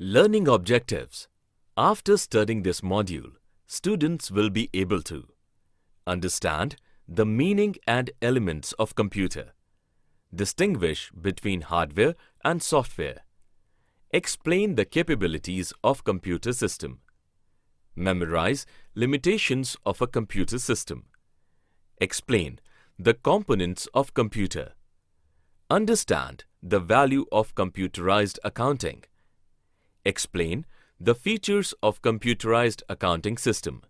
Learning objectives. After studying this module, students will be able to understand the meaning and elements of computer, distinguish between hardware and software, explain the capabilities of computer system, memorize limitations of a computer system, explain the components of computer, understand the value of computerized accounting, explain the features of computerized accounting system,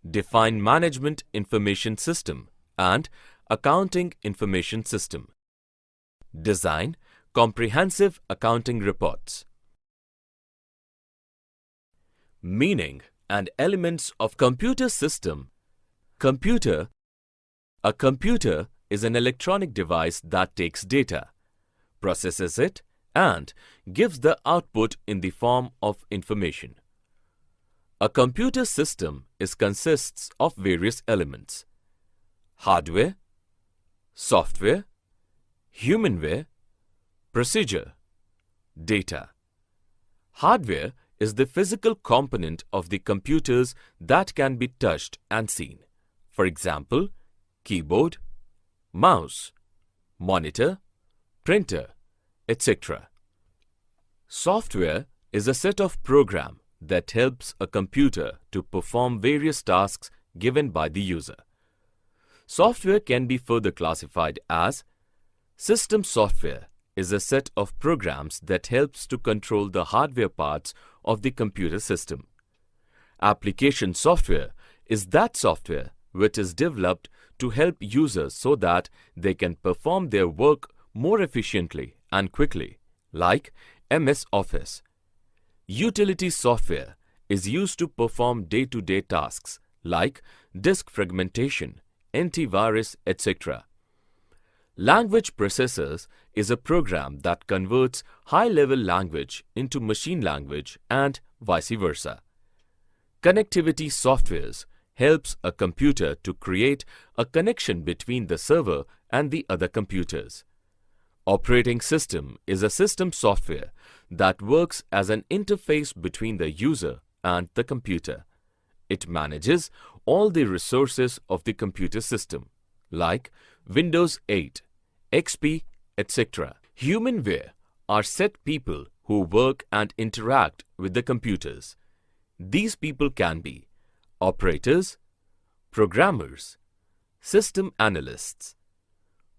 define management information system and accounting information system, design comprehensive accounting reports. Meaning and elements of computer system. Computer. A computer is an electronic device that takes data, processes it, and gives the output in the form of information. A computer system consists of various elements: hardware, software, humanware, procedure, data. Hardware is the physical component of the computers that can be touched and seen. For example, keyboard, mouse, monitor, printer, etc. Software is a set of programs that helps a computer to perform various tasks given by the user. Software can be further classified as system software is a set of programs that helps to control the hardware parts of the computer system. Application software is that software which is developed to help users so that they can perform their work more efficiently and quickly, like MS Office. Utility software is used to perform day-to-day tasks like disk fragmentation, antivirus, etc. Language processors is a program that converts high-level language into machine language and vice versa. Connectivity softwares helps a computer to create a connection between the server and the other computers. Operating system is a system software that works as an interface between the user and the computer. It manages all the resources of the computer system, like Windows 8, XP, etc. Humanware are set people who work and interact with the computers. These people can be operators, programmers, system analysts.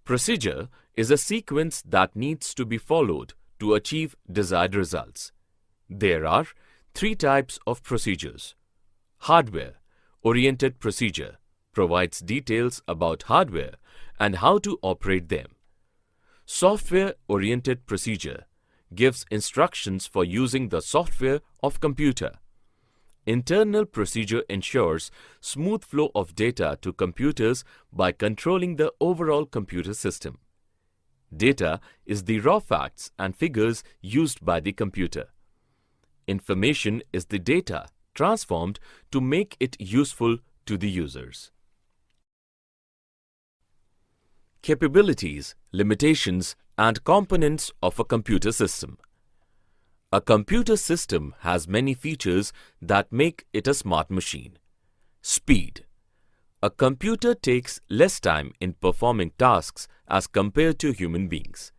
Procedure is a sequence that needs to be followed to achieve desired results. There are three types of procedures. Hardware-oriented procedure provides details about hardware and how to operate them. Software-oriented procedure gives instructions for using the software of computer. Internal procedure ensures smooth flow of data to computers by controlling the overall computer system. Data is the raw facts and figures used by the computer. Information is the data transformed to make it useful to the users. Capabilities, limitations, and components of a computer system. A computer system has many features that make it a smart machine. Speed. A computer takes less time in performing tasks as compared to human beings.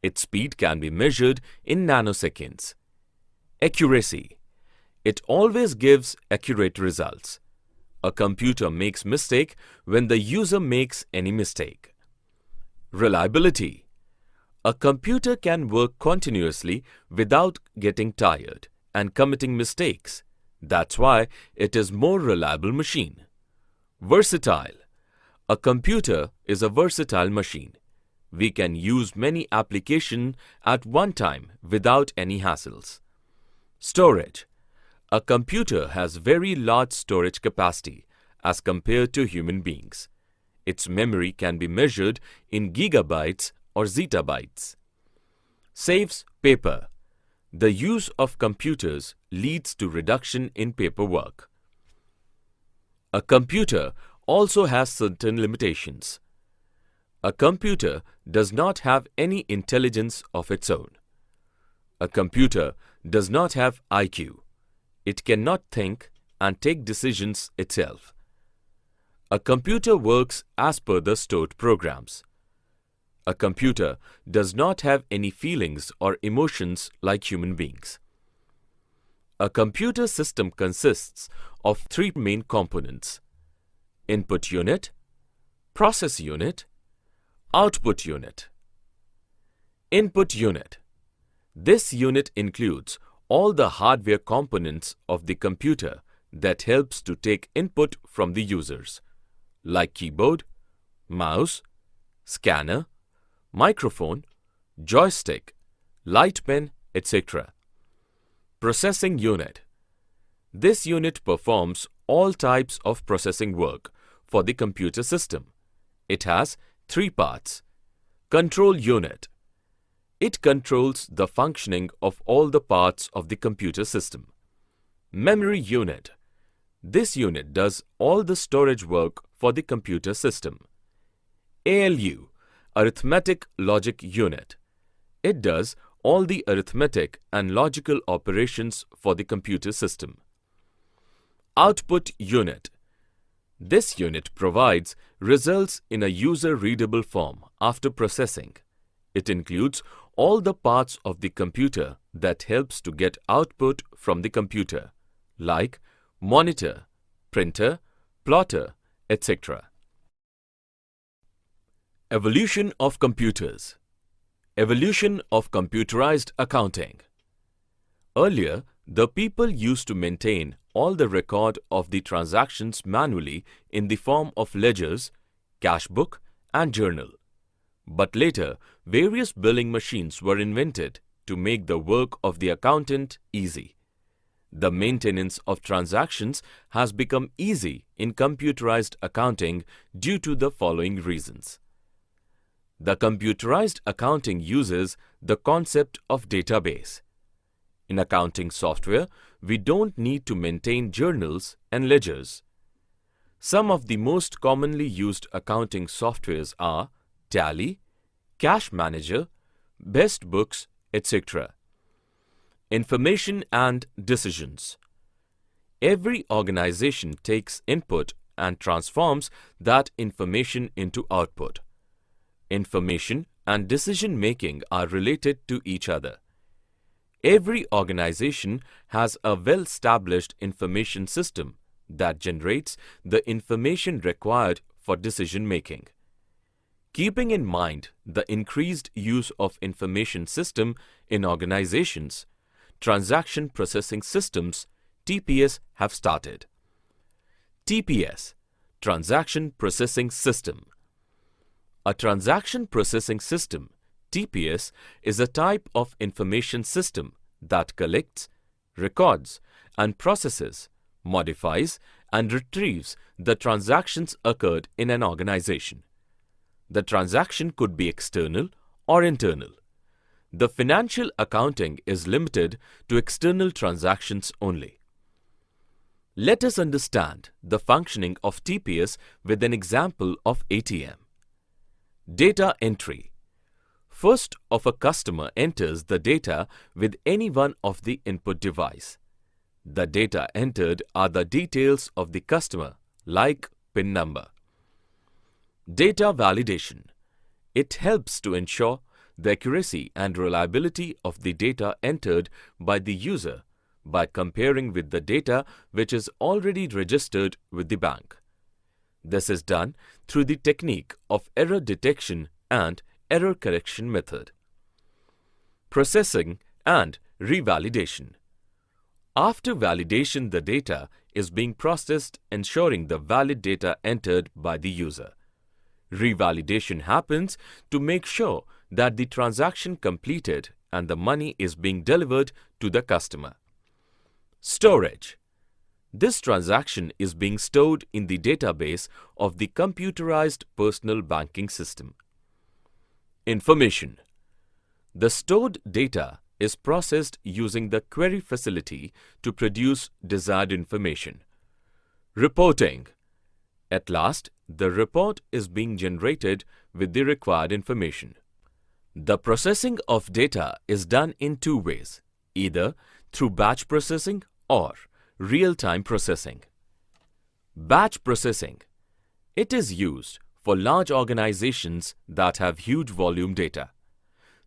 Its speed can be measured in nanoseconds. Accuracy. It always gives accurate results. A computer makes mistake when the user makes any mistake. Reliability. A computer can work continuously without getting tired and committing mistakes. That's why it is more reliable machine. Versatile. A computer is a versatile machine. We can use many applications at one time without any hassles. Storage. A computer has very large storage capacity as compared to human beings. Its memory can be measured in gigabytes or zettabytes. Saves paper. The use of computers leads to reduction in paperwork. A computer also has certain limitations. A computer does not have any intelligence of its own. A computer does not have IQ. It cannot think and take decisions itself. A computer works as per the stored programs. A computer does not have any feelings or emotions like human beings. A computer system consists of three main components: input unit, process unit, output unit. Input unit. This unit includes all the hardware components of the computer that helps to take input from the users, like keyboard, mouse, scanner, microphone, joystick, light pen, etc. Processing unit. This unit performs all types of processing work for the computer system. It has three parts. Control unit. It controls the functioning of all the parts of the computer system. Memory unit. This unit does all the storage work for the computer system. ALU, Arithmetic Logic Unit. It does all the arithmetic and logical operations for the computer system. Output unit. This unit provides results in a user-readable form after processing. It includes all the parts of the computer that helps to get output from the computer, like monitor, printer, plotter, etc. Evolution of computers. Evolution of computerized accounting. Earlier, the people used to maintain all the record of the transactions manually in the form of ledgers, cash book, and journal. But later, various billing machines were invented to make the work of the accountant easy. The maintenance of transactions has become easy in computerized accounting due to the following reasons. The computerized accounting uses the concept of database. In accounting software, we don't need to maintain journals and ledgers. Some of the most commonly used accounting softwares are Tally, Cash Manager, Best Books, etc. Information and decisions. Every organization takes input and transforms that information into output. Information and decision-making are related to each other. Every organization has a well-established information system that generates the information required for decision-making. Keeping in mind the increased use of information system in organizations, transaction processing systems (TPS) have started. TPS, Transaction Processing System. A transaction processing system (TPS) is a type of information system that collects, records, and processes, modifies, and retrieves the transactions occurred in an organization. The transaction could be external or internal. The financial accounting is limited to external transactions only. Let us understand the functioning of TPS with an example of ATM. Data entry. First of a customer enters the data with any one of the input device. The data entered are the details of the customer, like PIN number. Data validation. It helps to ensure the accuracy and reliability of the data entered by the user by comparing with the data which is already registered with the bank. This is done through the technique of error detection and error correction method. Processing and revalidation. After validation, the data is being processed, ensuring the valid data entered by the user. Revalidation happens to make sure that the transaction completed and the money is being delivered to the customer. Storage. This transaction is being stored in the database of the computerized personal banking system. Information. The stored data is processed using the query facility to produce desired information. Reporting. At last, the report is being generated with the required information. The processing of data is done in two ways, either through batch processing or real-time processing. Batch processing. It is used for large organizations that have huge volume data.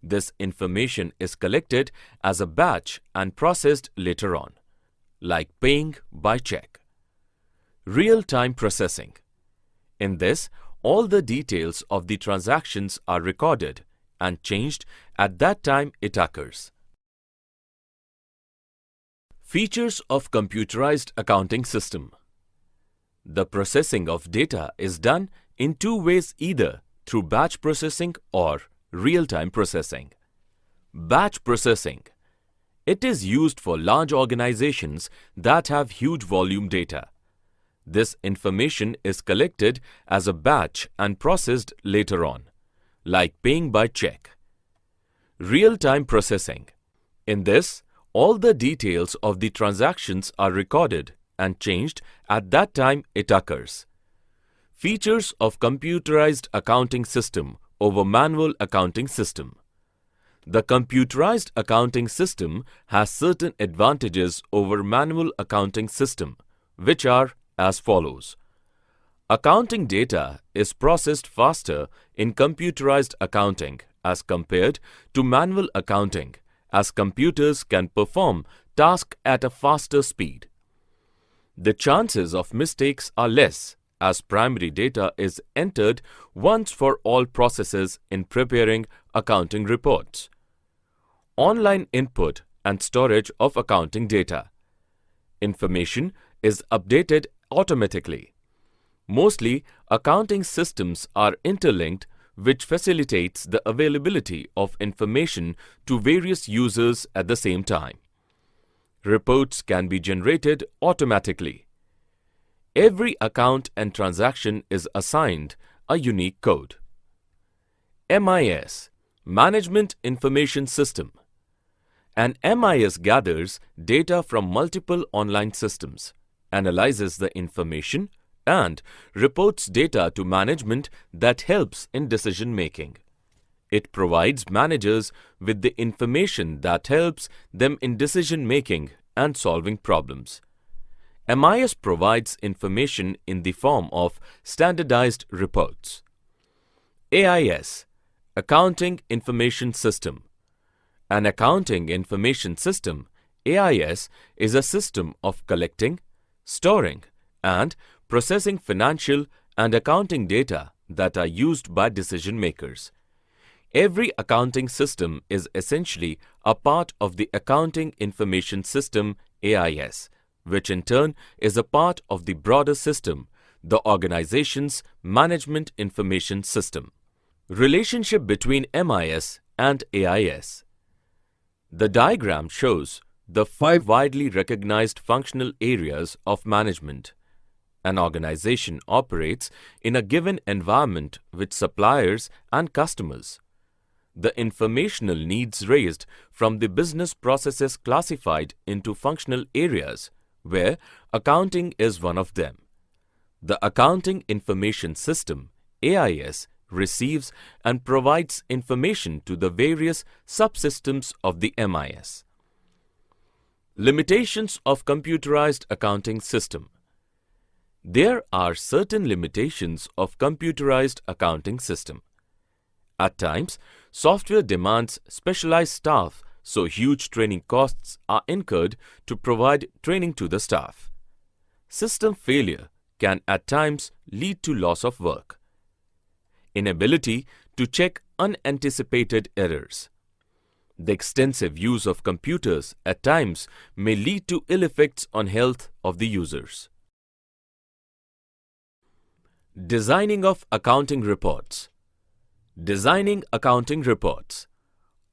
This information is collected as a batch and processed later on, like paying by check. Real-time processing. In this, all the details of the transactions are recorded and changed at that time it occurs. Features of computerized accounting system. The processing of data is done in two ways, either through batch processing or real-time processing. Batch processing. It is used for large organizations that have huge volume data. This information is collected as a batch and processed later on, like paying by check. Real-time processing. In this, all the details of the transactions are recorded and changed at that time it occurs. Features of computerized accounting system over manual accounting system. The computerized accounting system has certain advantages over manual accounting system, which are as follows. Accounting data is processed faster in computerized accounting as compared to manual accounting, as computers can perform tasks at a faster speed. The chances of mistakes are less as primary data is entered once for all processes in preparing accounting reports. Online input and storage of accounting data. Information is updated automatically. Mostly, accounting systems are interlinked, which facilitates the availability of information to various users at the same time. Reports can be generated automatically. Every account and transaction is assigned a unique code. MIS, Management Information System. An MIS gathers data from multiple online systems, analyzes the information, and reports data to management that helps in decision making. It provides managers with the information that helps them in decision making and solving problems. MIS provides information in the form of standardized reports. AIS, Accounting Information System. An accounting information system, AIS, is a system of collecting, storing, and processing financial and accounting data that are used by decision makers. Every accounting system is essentially a part of the Accounting Information System, AIS, which in turn is a part of the broader system, the organization's Management Information System. Relationship between MIS and AIS. The diagram shows the 5 widely recognized functional areas of management. An organization operates in a given environment with suppliers and customers. The informational needs raised from the business processes classified into functional areas, where accounting is one of them. The Accounting Information System, AIS, receives and provides information to the various subsystems of the MIS. Limitations of computerized accounting system. There are certain limitations of computerized accounting system. At times, software demands specialized staff, so huge training costs are incurred to provide training to the staff. System failure can at times lead to loss of work. Inability to check unanticipated errors. The extensive use of computers at times may lead to ill effects on health of the users. Designing of accounting reports. Designing accounting reports.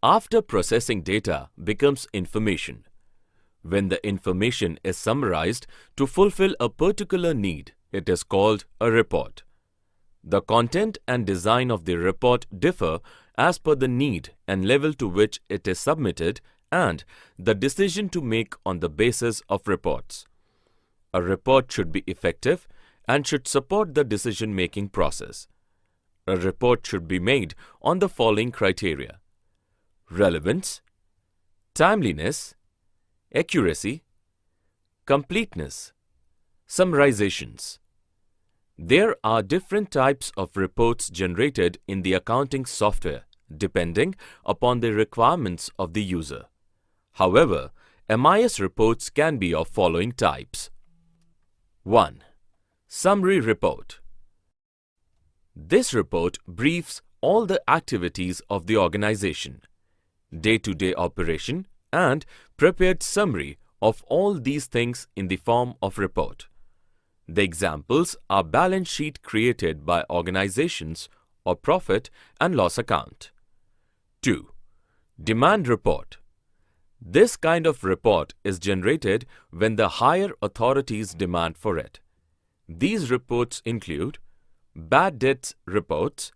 After processing data becomes information. When the information is summarized to fulfill a particular need, it is called a report. The content and design of the report differ as per the need and level to which it is submitted and the decision to make on the basis of reports. A report should be effective and should support the decision-making process. A report should be made on the following criteria: relevance, timeliness, accuracy, completeness, summarizations. There are different types of reports generated in the accounting software depending upon the requirements of the user. However, MIS reports can be of following types. 1. Summary report. This report briefs all the activities of the organization, day-to-day operation, and prepared summary of all these things in the form of report. The examples are balance sheet created by organizations or profit and loss account. 2. Demand report. This kind of report is generated when the higher authorities demand for it. These reports include bad debts reports,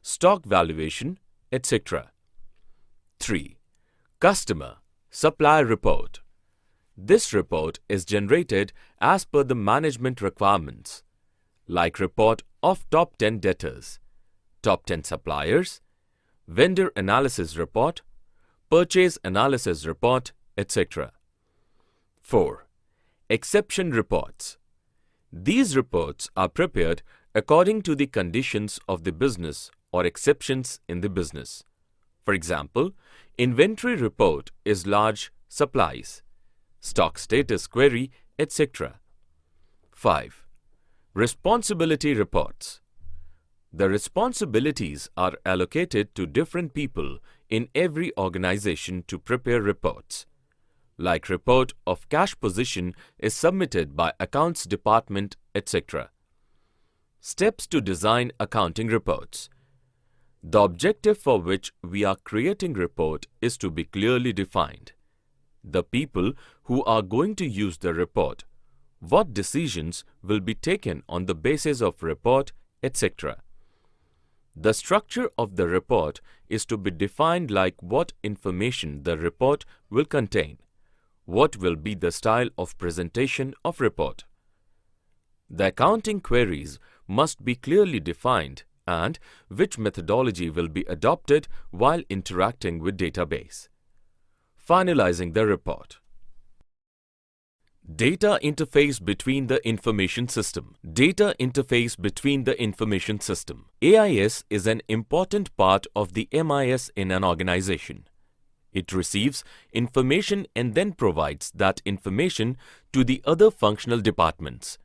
stock valuation, etc. 3. Customer Supplier report. This report is generated as per the management requirements, like report of top 10 debtors, top 10 suppliers, vendor analysis report, purchase analysis report, etc. 4. Exception reports. These reports are prepared according to the conditions of the business or exceptions in the business. For example, inventory report is large supplies, stock status query, etc. 5. Responsibility reports. The responsibilities are allocated to different people in every organization to prepare reports. Like report of cash position is submitted by accounts department, etc. Steps to design accounting reports. The objective for which we are creating report is to be clearly defined. The people who are going to use the report, what decisions will be taken on the basis of report, etc. The structure of the report is to be defined like what information the report will contain, what will be the style of presentation of report. The accounting queries must be clearly defined and which methodology will be adopted while interacting with database. Finalizing the report. Data interface between the information system. Data interface between the information system. AIS is an important part of the MIS in an organization. It receives information and then provides that information to the other functional departments.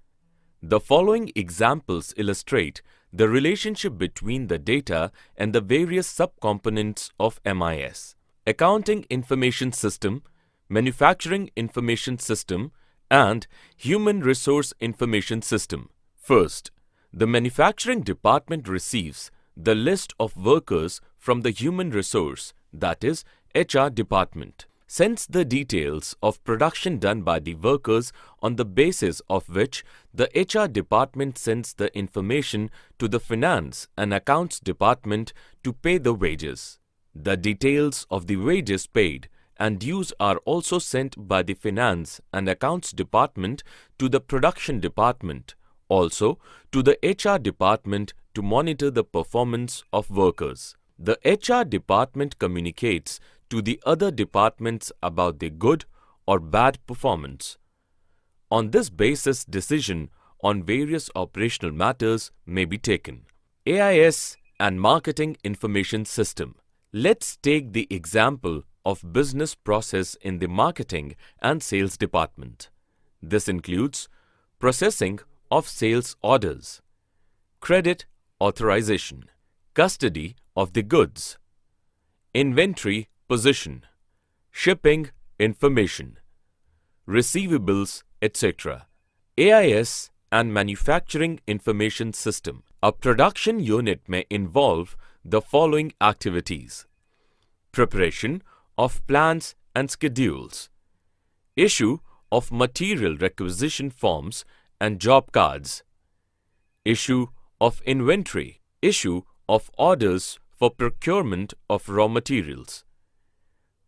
The following examples illustrate the relationship between the data and the various subcomponents of MIS. Accounting Information System, Manufacturing Information System, and Human Resource Information System. First, the manufacturing department receives the list of workers from the human resource, that is, HR department, sends the details of production done by the workers on the basis of which the HR department sends the information to the finance and accounts department to pay the wages. The details of the wages paid and dues are also sent by the finance and accounts department to the production department, also to the HR department to monitor the performance of workers. The HR department communicates to the other departments about the good or bad performance. On this basis, decision on various operational matters may be taken. AIS and Marketing Information System. Let's take the example of business process in the marketing and sales department. This includes processing of sales orders, credit authorization, custody of the goods, inventory position, shipping information, receivables, etc. AIS and Manufacturing Information System. A production unit may involve the following activities: preparation of plans and schedules, issue of material requisition forms and job cards, issue of inventory, issue of orders for procurement of raw materials,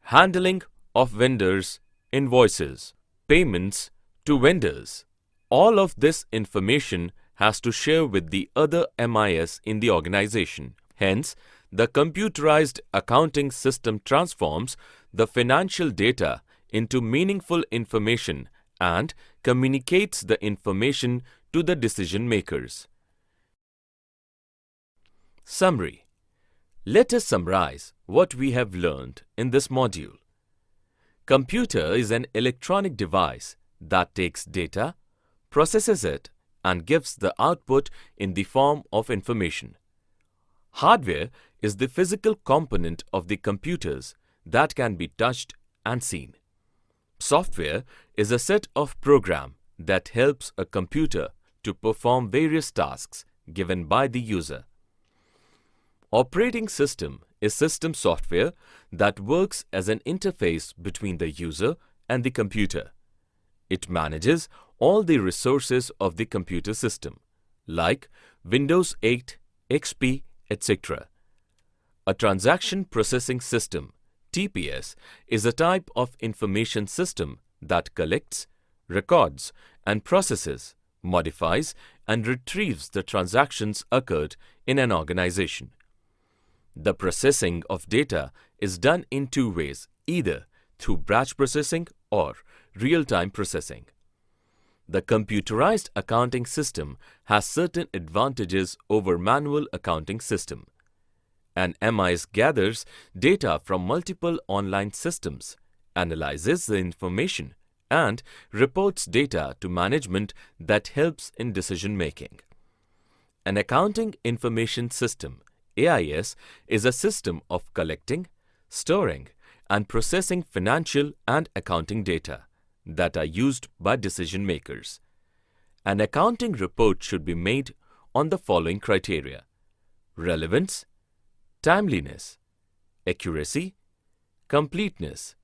handling of vendors' invoices, payments to vendors. All of this information has to share with the other MIS in the organization. Hence, The computerized accounting system transforms the financial data into meaningful information and communicates the information to the decision makers. Summary. Let us summarize what we have learned in this module. Computer is an electronic device that takes data, processes it, and gives the output in the form of information. Hardware is the physical component of the computers that can be touched and seen. Software is a set of programs that helps a computer to perform various tasks given by the user. Operating system is system software that works as an interface between the user and the computer. It manages all the resources of the computer system, like Windows 8, XP, etc. A transaction processing system, TPS, is a type of information system that collects, records, and processes, modifies, and retrieves the transactions occurred in an organization. The processing of data is done in two ways, either through batch processing or real-time processing. The computerized accounting system has certain advantages over manual accounting system. An MIS gathers data from multiple online systems, analyzes the information, and reports data to management that helps in decision-making. An accounting information system, AIS, is a system of collecting, storing, and processing financial and accounting data that are used by decision makers. An accounting report should be made on the following criteria: relevance, timeliness, accuracy, completeness,